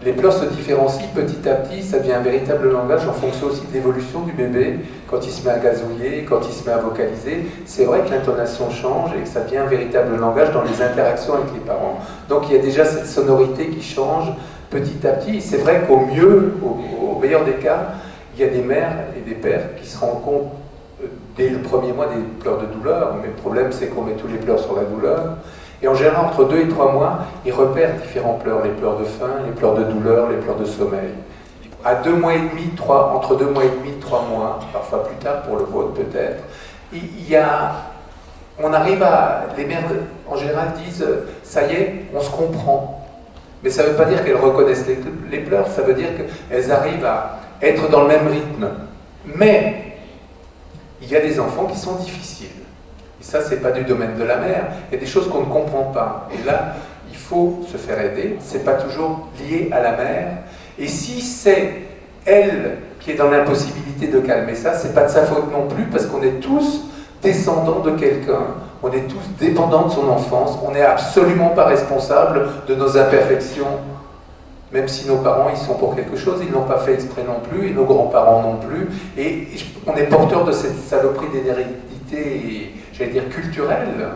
Les pleurs se différencient petit à petit, ça devient un véritable langage en fonction aussi de l'évolution du bébé, quand il se met à gazouiller, quand il se met à vocaliser. C'est vrai que l'intonation change et que ça devient un véritable langage dans les interactions avec les parents. Donc il y a déjà cette sonorité qui change petit à petit. C'est vrai qu'au mieux, au meilleur des cas, il y a des mères et des pères qui se rendent compte dès le premier mois des pleurs de douleur, mais le problème c'est qu'on met tous les pleurs sur la douleur. Et en général, entre 2 et 3 mois, ils repèrent différents pleurs, les pleurs de faim, les pleurs de douleur, les pleurs de sommeil. À 2 mois et demi, entre 2 mois et demi et 3 mois, parfois plus tard pour le vôtre peut-être, on arrive les mères en général disent, ça y est, on se comprend. Mais ça ne veut pas dire qu'elles reconnaissent les pleurs, ça veut dire qu'elles arrivent à être dans le même rythme. Mais il y a des enfants qui sont difficiles. Et ça, c'est pas du domaine de la mère. Il y a des choses qu'on ne comprend pas. Et là, il faut se faire aider. C'est pas toujours lié à la mère. Et si c'est elle qui est dans l'impossibilité de calmer ça, c'est pas de sa faute non plus, parce qu'on est tous descendants de quelqu'un. On est tous dépendants de son enfance. On n'est absolument pas responsable de nos imperfections. Même si nos parents, ils sont pour quelque chose, ils ne l'ont pas fait exprès non plus, et nos grands-parents non plus. Et on est porteur de cette saloperie d'énérédité, j'allais dire culturelle,